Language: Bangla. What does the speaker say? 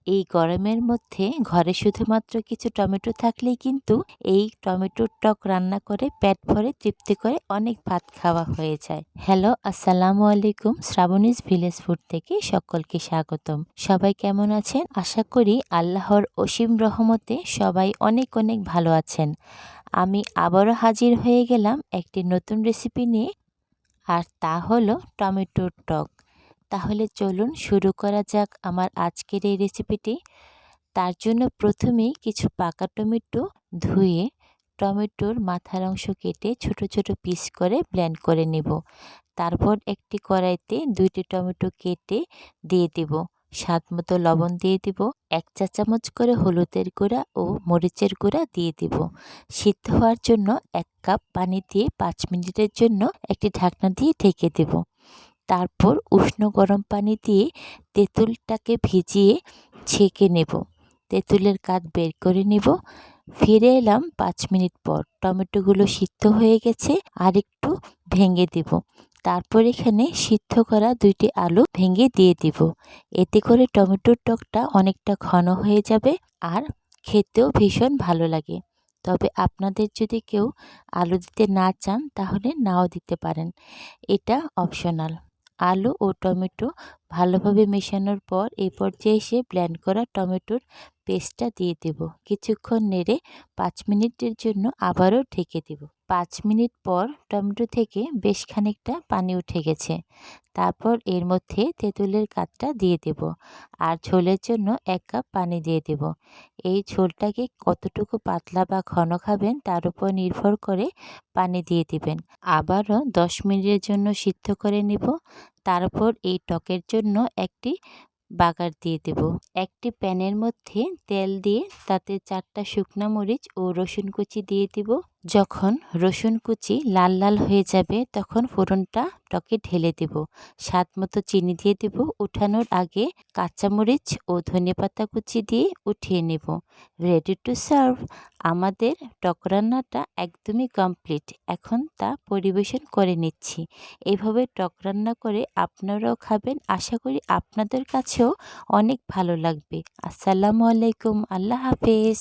এই গরমের মধ্যে ঘরে শুধুমাত্র কিছু টমেটো থাকলেই কিন্তু এই টমেটোর টক রান্না করে পেট ভরে তৃপ্তি করে অনেক ভাত খাওয়া হয়ে যায়। হ্যালো, আসসালামু আলাইকুম। শ্রাবণীজ ভিলেজ ফুড থেকে সকলকে স্বাগতম। সবাই কেমন আছেন? আশা করি আল্লাহর অসীম রহমতে সবাই অনেক অনেক ভালো আছেন। আমি আবারও হাজির হয়ে গেলাম একটি নতুন রেসিপি নিয়ে, আর তা হলো টমেটোর টক। তাহলে চলুন শুরু করা যাক আমার আজকের এই রেসিপিটি। তার জন্য প্রথমেই কিছু পাকা টমেটো ধুয়ে টমেটোর মাথার অংশ কেটে ছোট ছোট পিস করে ব্লেন্ড করে নেব। তারপর একটি কড়াইতে 2টি টমেটো কেটে দিয়ে দিব। স্বাদ মতো লবণ দিয়ে দিব। 1 চা চামচ করে হলুদের গুঁড়া ও মরিচের গুঁড়া দিয়ে দিব। সিদ্ধ হওয়ার জন্য 1 কাপ পানি দিয়ে 5 মিনিটের জন্য একটি ঢাকনা দিয়ে ঢেকে দেব। তারপর উষ্ণ গরম পানি দিয়ে তেঁতুলটাকে ভিজিয়ে ছেঁকে নেব। তেঁতুলের কাঠ বের করে নেব। ফিরে এলাম 5 মিনিট পর। টমেটোগুলো সিদ্ধ হয়ে গেছে, আর একটু ভেঙে দেব। তারপর এখানে সিদ্ধ করা 2টি আলু ভেঙে দিয়ে দিব। এতে করে টমেটোর টকটা অনেকটা ঘন হয়ে যাবে, আর খেতেও ভীষণ ভালো লাগে। তবে আপনাদের যদি কেউ আলু দিতে না চান তাহলে নাও দিতে পারেন, এটা অপশনাল। আলু ও টমেটো ভালোভাবে মেশানোর পর এই পর্যায়ে এসে ব্লেন্ড করা টমেটোর পেস্টটা দিয়ে দেব। কিছুক্ষণ নেড়ে 5 মিনিটের জন্য আবারও ঢেকে দেব। 5 মিনিট পর টমেটো থেকে বেশ খানিকটা পানি উঠে গেছে। তারপর এর মধ্যে তেঁতুলের কাঠটা দিয়ে দেব, আর ঝোলের জন্য 1 কাপ পানি দিয়ে দেব। এই ঝোলটাকে কতটুকু পাতলা বা ঘন খাবেন তার উপর নির্ভর করে পানি দিয়ে দিবেন। আবারও 10 মিনিটের জন্য সিদ্ধ করে নেব। তারপর এই টকের জন্য একটি বাগার দিয়ে দেব। একটি প্যানের মধ্যে তেল দিয়ে তাতে 4টা শুকনা মরিচ ও রসুন কুচি দিয়ে দিব। যখন রসুন কুচি লাল লাল হয়ে যাবে তখন ফোড়নটা টকে ঢেলে দেব। স্বাদ মতো চিনি দিয়ে দেব। উঠানোর আগে কাঁচামরিচ ও ধনেপাতা কুচি দিয়ে উঠিয়ে নেব। Ready to serve. আমাদের টক রান্নাটা একদমই কমপ্লিট। এখন তা পরিবেশন করে নিচ্ছি। এইভাবে টক রান্না করে আপনারাও খাবেন। আশা করি আপনাদের কাছেও অনেক ভালো লাগবে। আসসালামু আলাইকুম। আল্লাহ হাফেজ।